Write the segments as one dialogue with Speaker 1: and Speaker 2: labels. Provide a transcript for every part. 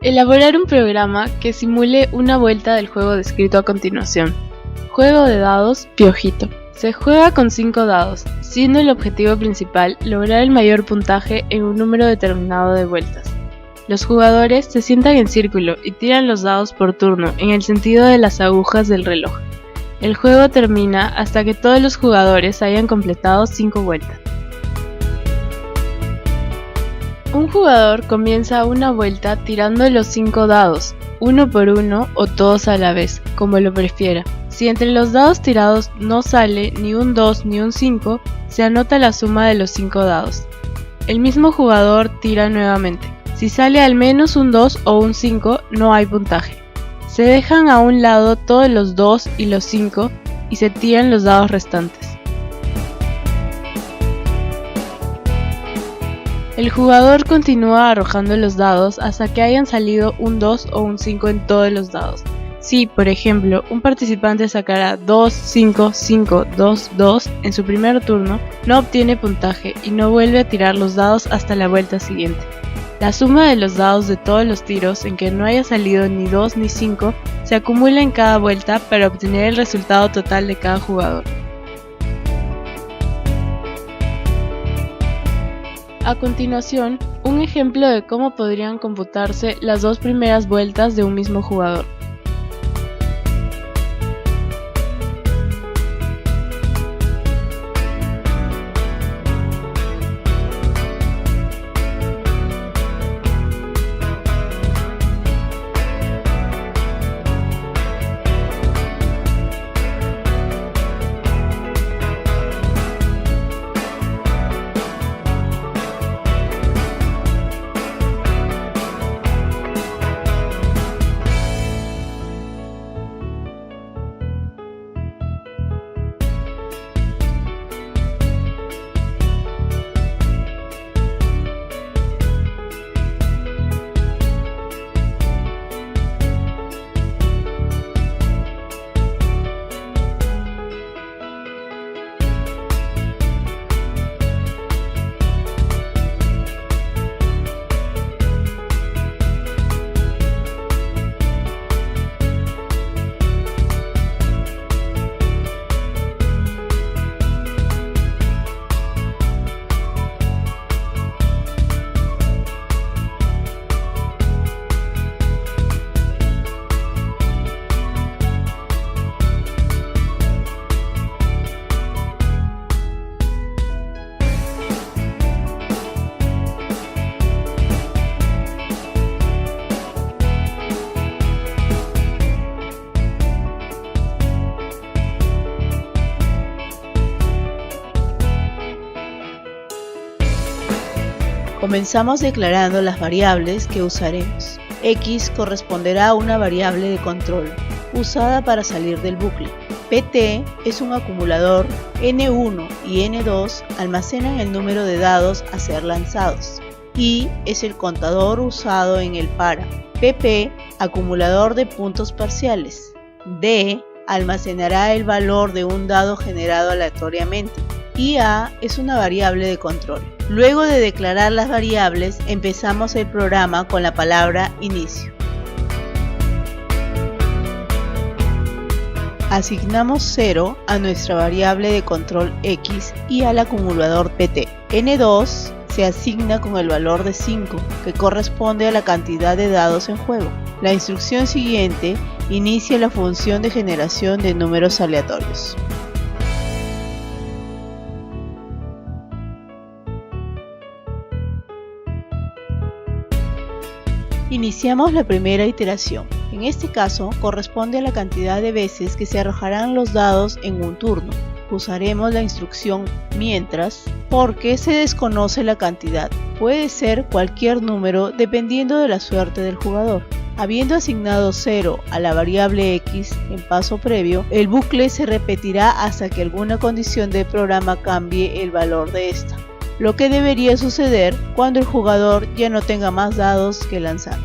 Speaker 1: Elaborar un programa que simule una vuelta del juego descrito a continuación. Juego de dados Piojito. Se juega con 5 dados, siendo el objetivo principal lograr el mayor puntaje en un número determinado de vueltas. Los jugadores se sientan en círculo y tiran los dados por turno en el sentido de las agujas del reloj. El juego termina hasta que todos los jugadores hayan completado 5 vueltas. Un jugador comienza una vuelta tirando los 5 dados, uno por uno o todos a la vez, como lo prefiera. Si entre los dados tirados no sale ni un 2 ni un 5, se anota la suma de los 5 dados. El mismo jugador tira nuevamente. Si sale al menos un 2 o un 5, no hay puntaje. Se dejan a un lado todos los 2 y los 5 y se tiran los dados restantes. El jugador continúa arrojando los dados hasta que hayan salido un 2 o un 5 en todos los dados. Si, por ejemplo, un participante sacará 2, 5, 5, 2, 2 en su primer turno, no obtiene puntaje y no vuelve a tirar los dados hasta la vuelta siguiente. La suma de los dados de todos los tiros en que no haya salido ni 2 ni 5 se acumula en cada vuelta para obtener el resultado total de cada jugador. A continuación, un ejemplo de cómo podrían computarse las 2 primeras vueltas de un mismo jugador.
Speaker 2: Comenzamos declarando las variables que usaremos. X corresponderá a una variable de control, usada para salir del bucle. PT es un acumulador, N1 y N2 almacenan el número de dados a ser lanzados. I es el contador usado en el para. PP, acumulador de puntos parciales. D almacenará el valor de un dado generado aleatoriamente. Y A es una variable de control. Luego de declarar las variables, empezamos el programa con la palabra inicio. Asignamos 0 a nuestra variable de control X y al acumulador PT. N2 se asigna con el valor de 5, que corresponde a la cantidad de dados en juego. La instrucción siguiente inicia la función de generación de números aleatorios. Iniciamos la primera iteración. En este caso, corresponde a la cantidad de veces que se arrojarán los dados en un turno. Usaremos la instrucción mientras porque se desconoce la cantidad. Puede ser cualquier número dependiendo de la suerte del jugador. Habiendo asignado 0 a la variable X en paso previo, el bucle se repetirá hasta que alguna condición del programa cambie el valor de esta, lo que debería suceder cuando el jugador ya no tenga más dados que lanzar.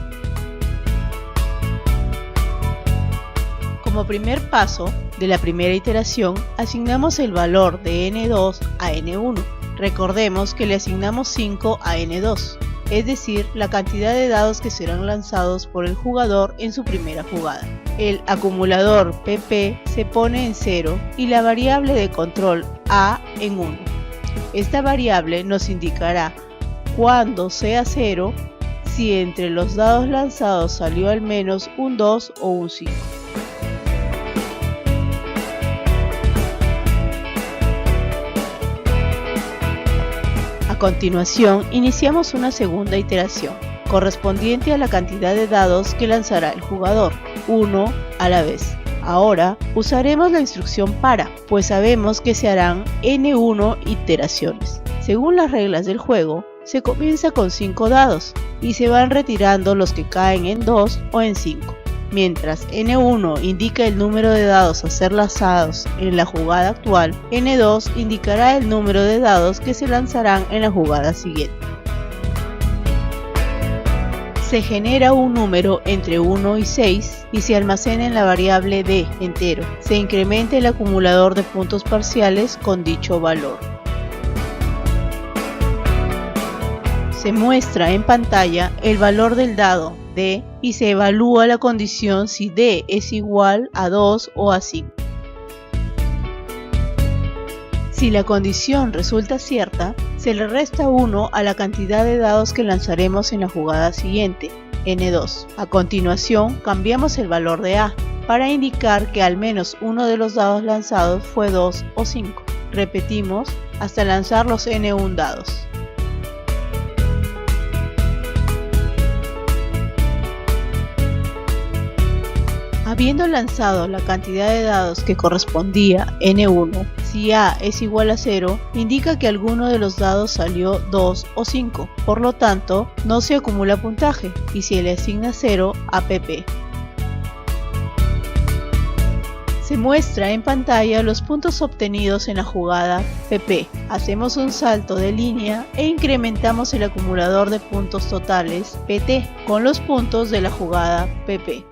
Speaker 2: Como primer paso de la primera iteración, asignamos el valor de N2 a N1. Recordemos que le asignamos 5 a N2. es decir, la cantidad de dados que serán lanzados por el jugador en su primera jugada. El acumulador PP se pone en 0 y la variable de control A en 1. Esta variable nos indicará cuando sea 0 si entre los dados lanzados salió al menos un 2 o un 5. A continuación, iniciamos una segunda iteración, correspondiente a la cantidad de dados que lanzará el jugador, uno a la vez. Ahora usaremos la instrucción para, pues sabemos que se harán N1 iteraciones. Según las reglas del juego, se comienza con 5 dados y se van retirando los que caen en 2 o en 5. Mientras N1 indica el número de dados a ser lanzados en la jugada actual, N2 indicará el número de dados que se lanzarán en la jugada siguiente. Se genera un número entre 1 y 6 y se almacena en la variable D entero. Se incrementa el acumulador de puntos parciales con dicho valor. Se muestra en pantalla el valor del dado D y se evalúa la condición si D es igual a 2 o a 5. Si la condición resulta cierta, se le resta 1 a la cantidad de dados que lanzaremos en la jugada siguiente, N2. A continuación, cambiamos el valor de A para indicar que al menos uno de los dados lanzados fue 2 o 5. Repetimos hasta lanzar los N1 dados. Habiendo lanzado la cantidad de dados que correspondía N1, si A es igual a 0, indica que alguno de los dados salió 2 o 5, por lo tanto no se acumula puntaje y se le asigna 0 a PP. Se muestra en pantalla los puntos obtenidos en la jugada PP. Hacemos un salto de línea e incrementamos el acumulador de puntos totales PT con los puntos de la jugada PP.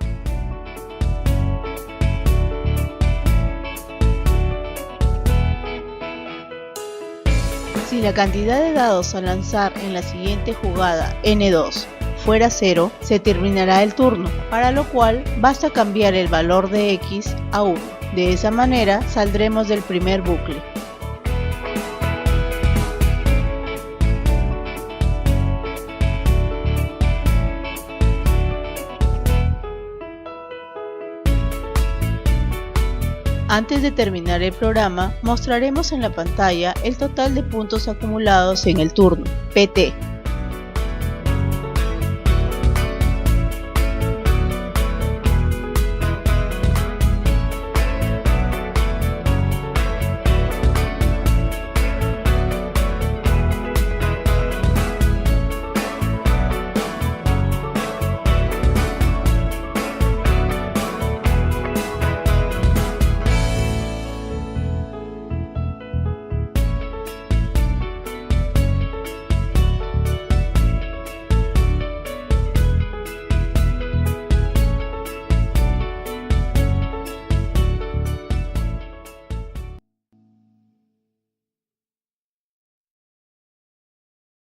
Speaker 2: Si la cantidad de dados a lanzar en la siguiente jugada N2 fuera 0, se terminará el turno, para lo cual basta cambiar el valor de X a 1. De esa manera saldremos del primer bucle. Antes de terminar el programa, mostraremos en la pantalla el total de puntos acumulados en el turno, PT.